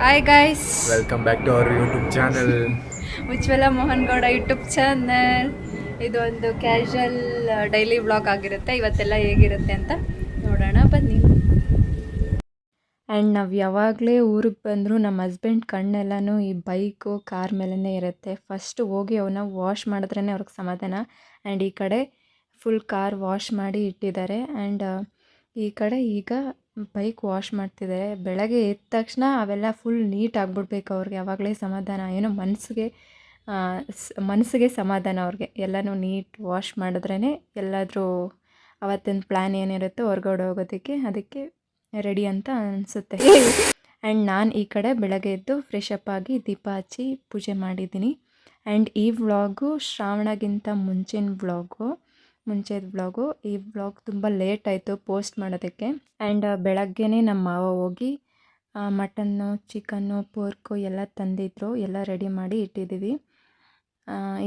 Hi guys, welcome back to our YouTube channel. Ujwala Mohan Gowda YouTube channel. ಇದು ಒಂದು casual daily vlog ಆಗಿರುತ್ತೆ. ಇವತ್ತೆಲ್ಲ ಹೇಗಿರುತ್ತೆ ಅಂತ ನೋಡೋಣ ಬನ್ನಿ. ಆ್ಯಂಡ್ ನಾವು ಯಾವಾಗಲೇ ಊರಿಗೆ ಬಂದರೂ ನಮ್ಮ ಹಸ್ಬೆಂಡ್ ಕಣ್ಣೆಲ್ಲನೂ ಈ ಬೈಕು ಕಾರ್ ಮೇಲೇ ಇರುತ್ತೆ. ಫಸ್ಟ್ ಹೋಗಿ ಅವನ್ನ ವಾಶ್ ಮಾಡಿದ್ರೇ ಅವ್ರಿಗೆ ಸಮಾಧಾನ. ಆ್ಯಂಡ್ ಈ ಕಡೆ ಫುಲ್ ಕಾರ್ ವಾಶ್ ಮಾಡಿ ಇಟ್ಟಿದ್ದಾರೆ. ಆ್ಯಂಡ್ ಈ ಕಡೆ ಈಗ ಬೈಕ್ ವಾಶ್ ಮಾಡ್ತಿದ್ದಾರೆ. ಬೆಳಗ್ಗೆ ಎದ್ದ ತಕ್ಷಣ ಅವೆಲ್ಲ ಫುಲ್ ನೀಟ್ ಆಗಿಬಿಡ್ಬೇಕು ಅವ್ರಿಗೆ, ಆವಾಗಲೇ ಸಮಾಧಾನ. ಏನೋ ಮನಸ್ಸಿಗೆ ಸಮಾಧಾನ ಅವ್ರಿಗೆ. ಎಲ್ಲನೂ ನೀಟ್ ವಾಶ್ ಮಾಡಿದ್ರೇ ಎಲ್ಲಾದರೂ ಅವತ್ತಿನ ಪ್ಲ್ಯಾನ್ ಏನಿರುತ್ತೋ ಹೊರಗಡೆ ಹೋಗೋದಕ್ಕೆ ಅದಕ್ಕೆ ರೆಡಿ ಅಂತ ಅನಿಸುತ್ತೆ. ಆ್ಯಂಡ್ ನಾನು ಈ ಕಡೆ ಬೆಳಗ್ಗೆ ಎದ್ದು ಫ್ರೆಶ್ ಅಪ್ ಆಗಿ ದೀಪ ಹಚ್ಚಿ ಪೂಜೆ ಮಾಡಿದ್ದೀನಿ. ಆ್ಯಂಡ್ ಈ ವ್ಲಾಗು ಶ್ರಾವಣಗಿಂತ ಮುಂಚೆದ ವ್ಲಾಗು. ಈ ವ್ಲಾಗ್ ತುಂಬ ಲೇಟ್ ಆಯಿತು ಪೋಸ್ಟ್ ಮಾಡೋದಕ್ಕೆ. ಆ್ಯಂಡ್ ಬೆಳಗ್ಗೆನೇ ನಮ್ಮ ಮಾವ ಹೋಗಿ ಮಟನ್ನು, ಚಿಕನ್ನು, ಪೋರ್ಕು ಎಲ್ಲ ತಂದಿದ್ರು. ಎಲ್ಲ ರೆಡಿ ಮಾಡಿ ಇಟ್ಟಿದ್ದೀವಿ.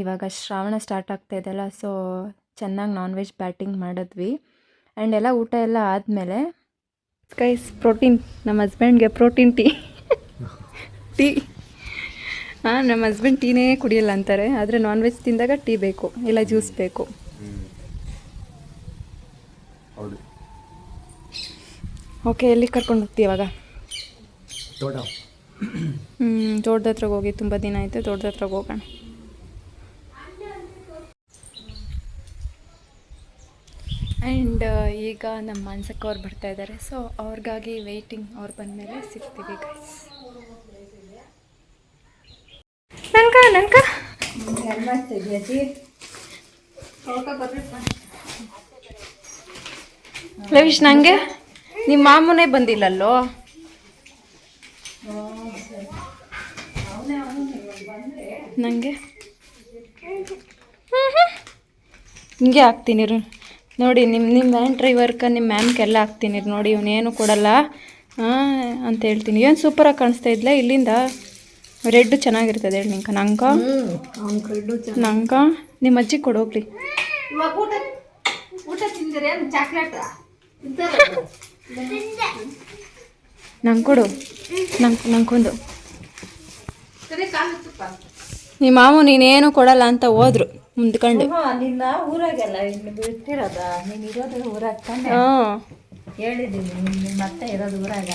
ಇವಾಗ ಶ್ರಾವಣ ಸ್ಟಾರ್ಟ್ ಆಗ್ತಾಯಿದ್ದಲ್ಲ, ಸೊ ಚೆನ್ನಾಗಿ ನಾನ್ ವೆಜ್ ಬ್ಯಾಟಿಂಗ್ ಮಾಡಿದ್ವಿ. ಆ್ಯಂಡ್ ಎಲ್ಲ ಊಟ ಎಲ್ಲ ಆದಮೇಲೆ ಗೈಸ್ ಪ್ರೋಟೀನ್, ನಮ್ಮ ಹಸ್ಬೆಂಡ್ಗೆ ಪ್ರೋಟೀನ್ ಟೀ ನಮ್ಮ ಹಸ್ಬೆಂಡ್ ಟೀನೇ ಕುಡಿಯಲ್ಲ ಅಂತಾರೆ. ಆದರೆ ನಾನ್ ವೆಜ್ ತಿಂದಾಗ ಟೀ ಬೇಕು, ಇಲ್ಲ ಜ್ಯೂಸ್ ಬೇಕು. ಓಕೆ, ಎಲ್ಲಿ ಕರ್ಕೊಂಡು ಹೋಗ್ತೀವಿ ಇವಾಗ? ತೋಟದ ಹತ್ರಕ್ಕೆ ಹೋಗಿ ತುಂಬ ದಿನ ಆಯಿತು. ತೋಟದ ಹತ್ರಕ್ಕೆ ಹೋಗೋಣ. ಆ್ಯಂಡ್ ಈಗ ನಮ್ಮ ಮಾನ್ಸಕ್ಕ ಅವ್ರು ಬರ್ತಾಯಿದ್ದಾರೆ. So ಅವ್ರಿಗಾಗಿ waiting. ಅವ್ರು ಬಂದಮೇಲೆ ಸಿಗ್ತೀವಿ ಗೈಸ್. ನಂಕ ಲವಿಶ್, ನನಗೆ ನಿಮ್ಮ ಮಾಮೂನೇ ಬಂದಿಲ್ಲಲ್ಲೋ. ನನಗೆ ಹಿಂಗೆ ಹಾಕ್ತೀನಿ ನೋಡಿ. ನಿಮ್ಮ ವ್ಯಾನ್ ಡ್ರೈವರ್ಗೆ, ನಿಮ್ಮ ಮ್ಯಾಮ್ಗೆಲ್ಲ ಹಾಕ್ತೀನಿ ನೋಡಿ. ಇವನೇನು ಕೊಡಲ್ಲ ಅಂತ ಹೇಳ್ತೀನಿ. ಏನು ಸೂಪರಾಗಿ ಕಾಣಿಸ್ತಾ ಇದ್ಲ ಇಲ್ಲಿಂದ. ರೆಡ್ ಚೆನ್ನಾಗಿರ್ತದೆ ಹೇಳಿ ನಿಂಕ. ನಂಕ ನಿಮ್ಮ ಅಜ್ಜಿ ಕೊಡೋಗ್ಲಿ. ನಂಗೆ ಕೊಡು, ನಂಗೊಂದು. ನಿಮ್ಮ ಮಾವು ನೀನೇನು ಕೊಡಲ್ಲ ಅಂತ ಹೋದ್ರು ಮುಂದ್ಕೊಂಡು. ನಿನ್ನ ಊರಾಗೆಲ್ಲ ಇನ್ನು ಬಿಟ್ಟಿರೋದ, ನೀನು ಇರೋದು ಊರಾಗ ತಾನೆ. ಹೇಳಿದ್ದೀನಿ, ನಿಮ್ಮ ಅತ್ತೆ ಇರೋದು ಊರಾಗ.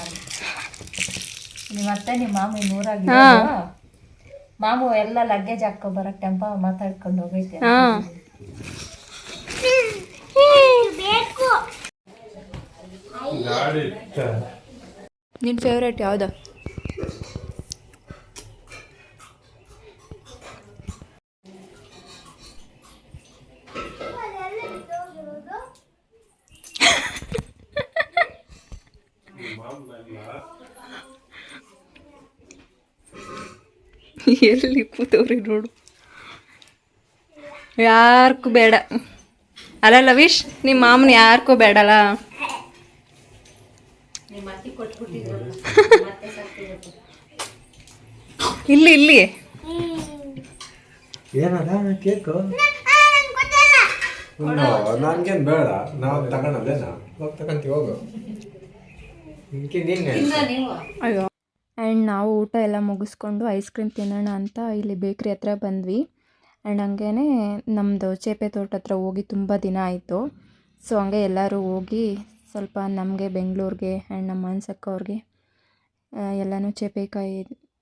ನಿಮ್ಮ ಅತ್ತೆ ನಿಮ್ಮ ಮಾಮ ಇನ್ನು ಊರಾಗ. ಮಾಮು ಎಲ್ಲ ಲಗೇಜ್ ಹಾಕೋ ಬರಕ್ ಟೆಂಪ ಮಾತಾಡ್ಕೊಂಡು ಹೋಗೈತೆ. ನಿನ್ನ ಫೇವ್ರೇಟ್ ಯಾವುದು? ಎಲ್ಲಿ ಕೂತವ್ರಿ ನೋಡು. ಯಾರ್ಗೂ ಬೇಡ ಅಲ್ಲ ಲವೀಶ್, ನಿಮ್ಮ ಮಾಮನ ಯಾರ್ಗೂ ಬೇಡಲ್ಲ. ಇಲ್ಲಿ ಏನದ ಕೇಕು? ನನ್ಗೇನು ಬೇಡ, ನಾವು ತಗೊಳಲ್ಲೇನ? ಹೋಗಿ ತಗೊಂತೀವಿ, ಹೋಗು. ಅಯ್ಯೋ. ಆ್ಯಂಡ್ ನಾವು ಊಟ ಎಲ್ಲ ಮುಗಿಸ್ಕೊಂಡು ಐಸ್ ಕ್ರೀಮ್ ತಿನ್ನೋಣ ಅಂತ ಇಲ್ಲಿ ಬೇಕ್ರಿ ಹತ್ರ ಬಂದ್ವಿ. ಆ್ಯಂಡ್ ಹಂಗೇ ನಮ್ಮದು ಚೇಪೆ ತೋಟ ಹತ್ರ ಹೋಗಿ ತುಂಬ ದಿನ ಆಯಿತು. ಸೊ ಹಂಗೆ ಎಲ್ಲರೂ ಹೋಗಿ ಸ್ವಲ್ಪ ನಮಗೆ ಬೆಂಗಳೂರಿಗೆ ಆ್ಯಂಡ್ ನಮ್ಮ ಮಾನ್ಸಕ್ಕ ಅವ್ರಿಗೆ ಎಲ್ಲನೂ ಚೇಪೆಕಾಯಿ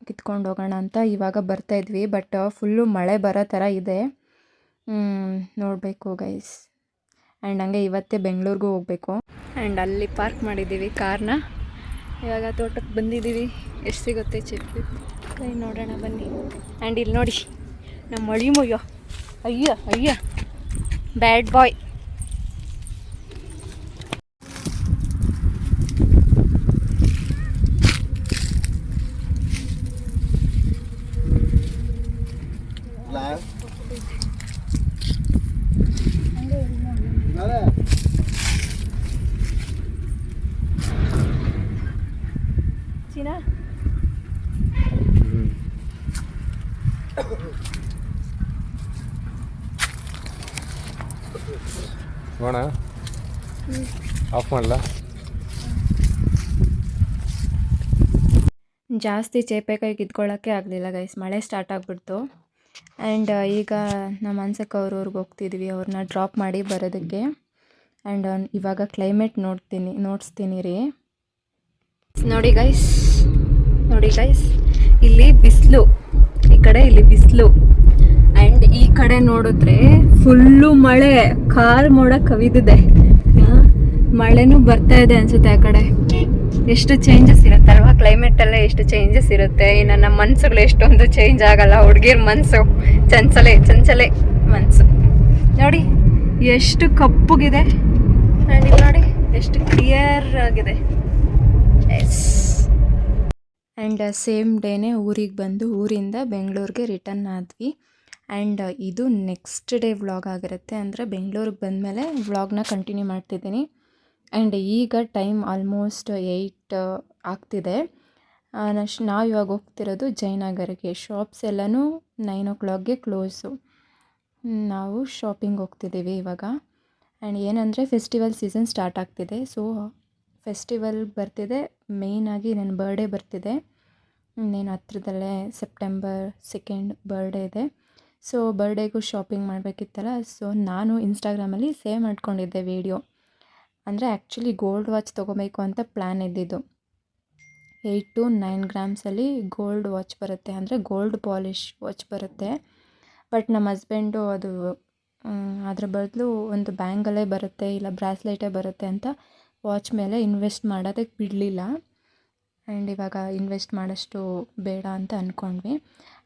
ಕಿತ್ಕೊಂಡು ಹೋಗೋಣ ಅಂತ ಇವಾಗ ಬರ್ತಾಯಿದ್ವಿ. ಬಟ್ ಫುಲ್ಲು ಮಳೆ ಬರೋ ಥರ ಇದೆ. ನೋಡಬೇಕು ಗೈಸ್. ಆ್ಯಂಡ್ ಹಂಗೆ ಇವತ್ತೇ ಬೆಂಗಳೂರಿಗೂ ಹೋಗಬೇಕು. ಆ್ಯಂಡ್ ಅಲ್ಲಿ ಪಾರ್ಕ್ ಮಾಡಿದ್ದೀವಿ ಕಾರ್ನ. ಇವಾಗ ತೋಟಕ್ಕೆ ಬಂದಿದ್ದೀವಿ. ಎಷ್ಟು ಸಿಗುತ್ತೆ ಚೇಪೆಕಾಯಿ ನೋಡೋಣ ಬನ್ನಿ. ಆ್ಯಂಡ್ ಇಲ್ಲಿ ನೋಡಿ ನಮ್ಮ ಮಳಿಮಯ್ಯ. ಅಯ್ಯ ಬ್ಯಾಡ್ ಬಾಯ್. ಚೀನಾ ನೋಡ ಆಫ್ ಮಾಡಲ. ಜಾಸ್ತಿ ಚೇಪೆಕಾಯಿ ಕಿತ್ಕೊಳ್ಳೋಕ್ಕೆ ಆಗಲಿಲ್ಲ ಗೈಸ್, ಮಳೆ ಸ್ಟಾರ್ಟ್ ಆಗಿಬಿಡ್ತು. ಆ್ಯಂಡ್ ಈಗ ನಮ್ಮ ಅನ್ಸಕ್ಕೆ ಅವ್ರವ್ರಿಗೆ ಹೋಗ್ತಿದ್ವಿ, ಅವ್ರನ್ನ ಡ್ರಾಪ್ ಮಾಡಿ ಬರೋದಕ್ಕೆ. ಆ್ಯಂಡ್ ಇವಾಗ ಕ್ಲೈಮೇಟ್ ನೋಡಿಸ್ತೀನಿ ರೀ. ನೋಡಿ ಗೈಸ್ ಇಲ್ಲಿ ಬಿಸಿಲು, ಈ ಕಡೆ ಇಲ್ಲಿ ಬಿಸಿಲು. ಆ್ಯಂಡ್ ಈ ಕಡೆ ನೋಡಿದ್ರೆ ಫುಲ್ಲು ಮಳೆ, ಕಾರ್ ಮೋಡ ಕವಿದಿದೆ. ಮಳೆನೂ ಬರ್ತಾ ಇದೆ ಅನ್ಸುತ್ತೆ ಆ ಕಡೆ. ಎಷ್ಟು ಚೇಂಜಸ್ ಇರುತ್ತಲ್ವಾ ಕ್ಲೈಮೇಟಲ್ಲೇ, ಎಷ್ಟು ಚೇಂಜಸ್ ಇರುತ್ತೆ. ಇನ್ನು ನಮ್ಮ ಮನಸ್ಸುಗಳು ಎಷ್ಟೊಂದು ಚೇಂಜ್ ಆಗಲ್ಲ. ಹುಡುಗಿರ ಮನಸ್ಸು ಚಂಚಲೆ ಮನಸ್ಸು. ನೋಡಿ ಎಷ್ಟು ಕಪ್ಪುಗಿದೆ, ಆ್ಯಂಡ್ ಇಲ್ಲಿ ನೋಡಿ ಎಷ್ಟು ಕ್ಲಿಯರ್ ಆಗಿದೆ. ಎಸ್. ಆ್ಯಂಡ್ ಸೇಮ್ ಡೇನೇ ಊರಿಗೆ ಬಂದು ಊರಿಂದ ಬೆಂಗಳೂರಿಗೆ ರಿಟರ್ನ್ ಆದ್ವಿ. ಆ್ಯಂಡ್ ಇದು ನೆಕ್ಸ್ಟ್ ಡೇ ವ್ಲಾಗ್ ಆಗಿರುತ್ತೆ. ಅಂದರೆ ಬೆಂಗಳೂರಿಗೆ ಬಂದಮೇಲೆ ವ್ಲಾಗ್ನ ಕಂಟಿನ್ಯೂ ಮಾಡ್ತಿದ್ದೀನಿ. ಆ್ಯಂಡ್ ಈಗ ಟೈಮ್ ಆಲ್ಮೋಸ್ಟ್ 8 ಆಗ್ತಿದೆ. ನಾವು ಇವಾಗ ಹೋಗ್ತಿರೋದು ಜಯನಗರ್ಗೆ. ಶಾಪ್ಸ್ ಎಲ್ಲನೂ 9 o'clockಗೆ ಕ್ಲೋಸು. ನಾವು ಶಾಪಿಂಗ್ ಹೋಗ್ತಿದ್ದೀವಿ ಇವಾಗ. ಆ್ಯಂಡ್ ಏನಂದರೆ ಫೆಸ್ಟಿವಲ್ ಸೀಸನ್ ಸ್ಟಾರ್ಟ್ ಆಗ್ತಿದೆ. ಸೊ ಫೆಸ್ಟಿವಲ್ ಬರ್ತಿದೆ, ಮೇಯ್ನಾಗಿ ನನ್ನ ಬರ್ಡೇ ಬರ್ತಿದೆ. ಇನ್ನೇನು ಹತ್ರದಲ್ಲೇ September 2 ಬರ್ಡೇ ಇದೆ. ಸೊ ಬರ್ಡೇಗೂ ಶಾಪಿಂಗ್ ಮಾಡಬೇಕಿತ್ತಲ್ಲ. ಸೊ ನಾನು ಇನ್ಸ್ಟಾಗ್ರಾಮಲ್ಲಿ ಸೇವ್ ಮಾಡ್ಕೊಂಡಿದ್ದೆ ವೀಡಿಯೋ. ಅಂದರೆ ಆ್ಯಕ್ಚುಲಿ ಗೋಲ್ಡ್ ವಾಚ್ ತೊಗೋಬೇಕು ಅಂತ ಪ್ಲ್ಯಾನ್ ಇದ್ದಿದ್ದು. 8 to 9 ಗ್ರಾಮ್ಸಲ್ಲಿ ಗೋಲ್ಡ್ ವಾಚ್ ಬರುತ್ತೆ, ಅಂದರೆ ಗೋಲ್ಡ್ ಪಾಲಿಷ್ ವಾಚ್ ಬರುತ್ತೆ. ಬಟ್ ನಮ್ಮ ಹಸ್ಬೆಂಡು ಅದು ಅದ್ರ ಬದಲು ಒಂದು ಬ್ಯಾಂಗಲ್ಲೇ ಬರುತ್ತೆ, ಇಲ್ಲ ಬ್ರಾಸ್ಲೆಟೇ ಬರುತ್ತೆ ಅಂತ ವಾಚ್ ಮೇಲೆ ಇನ್ವೆಸ್ಟ್ ಮಾಡೋದಕ್ಕೆ ಬಿಡಲಿಲ್ಲ. ಆ್ಯಂಡ್ ಇವಾಗ ಇನ್ವೆಸ್ಟ್ ಮಾಡೋಷ್ಟು ಬೇಡ ಅಂತ ಅಂದ್ಕೊಂಡ್ವಿ.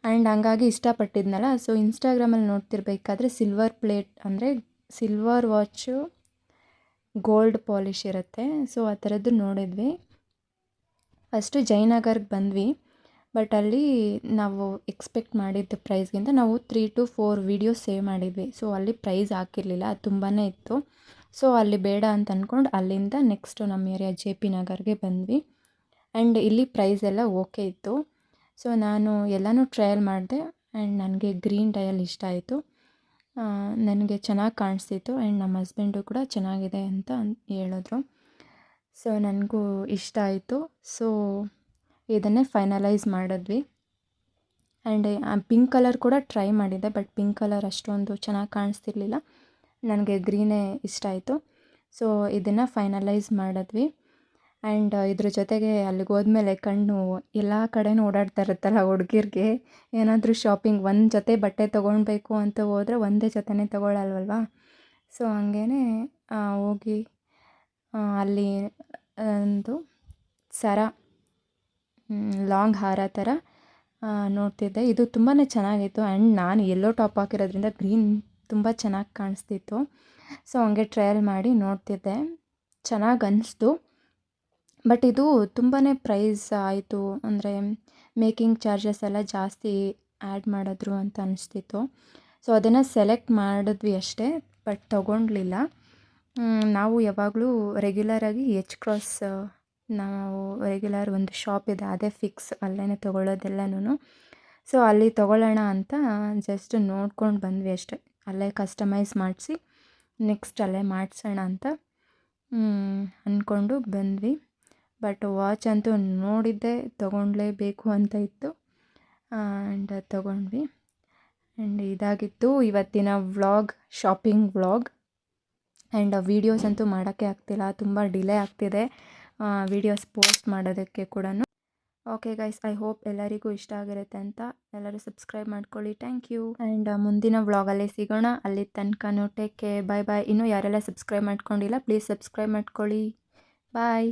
ಆ್ಯಂಡ್ ಹಂಗಾಗಿ ಇಷ್ಟಪಟ್ಟಿದ್ನಲ್ಲ. ಸೊ ಇನ್ಸ್ಟಾಗ್ರಾಮಲ್ಲಿ ನೋಡ್ತಿರ್ಬೇಕಾದ್ರೆ ಸಿಲ್ವರ್ ಪ್ಲೇಟ್, ಅಂದರೆ ಸಿಲ್ವರ್ ವಾಚು ಗೋಲ್ಡ್ ಪಾಲಿಷ್ ಇರುತ್ತೆ. ಸೊ ಆ ಥರದ್ದು ನೋಡಿದ್ವಿ. ಫಸ್ಟು ಜಯನಗರ್ಗೆ ಬಂದ್ವಿ. ಬಟ್ ಅಲ್ಲಿ ನಾವು ಎಕ್ಸ್ಪೆಕ್ಟ್ ಮಾಡಿದ್ದ ಪ್ರೈಸ್ಗಿಂತ ನಾವು 3 to 4 ವೀಡಿಯೋಸ್ ಸೇವ್ ಮಾಡಿದ್ವಿ. ಸೊ ಅಲ್ಲಿ ಪ್ರೈಸ್ ಹಾಕಿರಲಿಲ್ಲ, ಅದು ತುಂಬಾ ಇತ್ತು. ಸೊ ಅಲ್ಲಿ ಬೇಡ ಅಂತ ಅಂದ್ಕೊಂಡು ಅಲ್ಲಿಂದ ನೆಕ್ಸ್ಟು ನಮ್ಮ ಏರಿಯಾ JP ನಗರ್ಗೆ ಬಂದ್ವಿ. ಆ್ಯಂಡ್ ಇಲ್ಲಿ ಪ್ರೈಸ್ ಎಲ್ಲ ಓಕೆ ಇತ್ತು. ಸೊ ನಾನು ಎಲ್ಲನೂ ಟ್ರಯಲ್ ಮಾಡಿದೆ. ಆ್ಯಂಡ್ ನನಗೆ ಗ್ರೀನ್ ಡಯಲ್ ಇಷ್ಟ ಆಯಿತು, ನನಗೆ ಚೆನ್ನಾಗಿ ಕಾಣಿಸ್ತಿತ್ತು. ಆ್ಯಂಡ್ ನಮ್ಮ ಹಸ್ಬೆಂಡು ಕೂಡ ಚೆನ್ನಾಗಿದೆ ಅಂತ ಹೇಳಿದ್ರು. ಸೊ ನನಗೂ ಇಷ್ಟ ಆಯಿತು. ಸೊ ಇದನ್ನೇ ಫೈನಲೈಸ್ ಮಾಡಿದ್ವಿ. ಆ್ಯಂಡ್ ಪಿಂಕ್ ಕಲರ್ ಕೂಡ ಟ್ರೈ ಮಾಡಿದ್ದೆ, ಬಟ್ ಪಿಂಕ್ ಕಲರ್ ಅಷ್ಟೊಂದು ಚೆನ್ನಾಗಿ ಕಾಣಿಸ್ತಿರ್ಲಿಲ್ಲ. ನನಗೆ ಗ್ರೀನೇ ಇಷ್ಟ ಆಯಿತು. ಸೊ ಇದನ್ನು ಫೈನಲೈಸ್ ಮಾಡಿದ್ವಿ. ಆ್ಯಂಡ್ ಇದ್ರ ಜೊತೆಗೆ ಅಲ್ಲಿಗೆ ಹೋದ್ಮೇಲೆ ಕಣ್ಣು ಎಲ್ಲ ಕಡೆನೂ ಓಡಾಡ್ತಾ ಇರುತ್ತಲ್ಲ ಹುಡುಗಿರ್ಗೆ. ಏನಾದರೂ ಶಾಪಿಂಗ್ ಒಂದು ಜೊತೆ ಬಟ್ಟೆ ತೊಗೊಳ್ಬೇಕು ಅಂತ ಹೋದರೆ ಒಂದೇ ಜೊತೆನೇ ತೊಗೊಳ್ಳಲ್ವಲ್ವ. ಸೊ ಹಂಗೇ ಹೋಗಿ ಅಲ್ಲಿ ಒಂದು ಸರ, ಲಾಂಗ್ ಹಾರ ಥರ ನೋಡ್ತಿದ್ದೆ. ಇದು ತುಂಬಾ ಚೆನ್ನಾಗಿತ್ತು. ಆ್ಯಂಡ್ ನಾನು ಎಲ್ಲೋ ಟಾಪ್ ಹಾಕಿರೋದ್ರಿಂದ ಗ್ರೀನ್ ತುಂಬ ಚೆನ್ನಾಗಿ ಕಾಣಿಸ್ತಿತ್ತು. ಸೊ ಹಂಗೆ ಟ್ರಯಲ್ ಮಾಡಿ ನೋಡ್ತಿದ್ದೆ, ಚೆನ್ನಾಗಿ ಅನ್ನಿಸ್ತು. ಬಟ್ ಇದು ತುಂಬಾ ಪ್ರೈಸ್ ಆಯಿತು, ಅಂದರೆ ಮೇಕಿಂಗ್ ಚಾರ್ಜಸ್ ಎಲ್ಲ ಜಾಸ್ತಿ ಆ್ಯಡ್ ಮಾಡಿದ್ರು ಅಂತ ಅನಿಸ್ತಿತ್ತು. ಸೊ ಅದನ್ನು ಸೆಲೆಕ್ಟ್ ಮಾಡಿದ್ವಿ ಅಷ್ಟೇ, ಬಟ್ ತೊಗೊಂಡ್ಲಿಲ್ಲ. ನಾವು ಯಾವಾಗಲೂ ರೆಗ್ಯುಲರಾಗಿ H-Cross, ನಾವು ರೆಗ್ಯುಲರ್ ಒಂದು ಶಾಪ್ ಇದೆ, ಅದೇ ಫಿಕ್ಸ್, ಅಲ್ಲೇ ತೊಗೊಳ್ಳೋದೆಲ್ಲನೂ. ಸೊ ಅಲ್ಲಿ ತೊಗೊಳ್ಳೋಣ ಅಂತ ಜಸ್ಟ್ ನೋಡ್ಕೊಂಡು ಬಂದ್ವಿ ಅಷ್ಟೇ. ಅಲ್ಲೇ ಕಸ್ಟಮೈಸ್ ಮಾಡಿಸಿ ನೆಕ್ಸ್ಟ್ ಅಲ್ಲೇ ಮಾಡಿಸೋಣ ಅಂತ ಅಂದ್ಕೊಂಡು ಬಂದ್ವಿ. ಬಟ್ ವಾಚ್ ಅಂತೂ ನೋಡಿದ್ದೆ ತೊಗೊಳ್ಲೇಬೇಕು ಅಂತ ಇತ್ತು. ಆ್ಯಂಡ್ ತೊಗೊಂಡ್ವಿ. ಆ್ಯಂಡ್ ಇದಾಗಿತ್ತು ಇವತ್ತಿನ vlog, shopping vlog. And videos ಅಂತೂ ಮಾಡೋಕ್ಕೆ ಆಗ್ತಿಲ್ಲ, ತುಂಬ ಡಿಲೇ ಆಗ್ತಿದೆ ವೀಡಿಯೋಸ್ ಪೋಸ್ಟ್ ಮಾಡೋದಕ್ಕೆ ಕೂಡ. ಓಕೆ ಗೈಸ್, ಐ ಹೋಪ್ ಎಲ್ಲರಿಗೂ ಇಷ್ಟ ಆಗಿರುತ್ತೆ ಅಂತ. ಎಲ್ಲರೂ ಸಬ್ಸ್ಕ್ರೈಬ್ ಮಾಡ್ಕೊಳ್ಳಿ. Thank you. ಆ್ಯಂಡ್ ಮುಂದಿನ ವ್ಲಾಗಲ್ಲೇ ಸಿಗೋಣ. ಅಲ್ಲಿ ತನಕ ಟೇಕ್ ಕೇರ್, ಬಾಯ್ ಬಾಯ್. ಇನ್ನೂ ಯಾರೆಲ್ಲ ಸಬ್ಸ್ಕ್ರೈಬ್ ಮಾಡ್ಕೊಂಡಿಲ್ಲ ಪ್ಲೀಸ್ ಸಬ್ಸ್ಕ್ರೈಬ್ ಮಾಡ್ಕೊಳ್ಳಿ. ಬಾಯ್.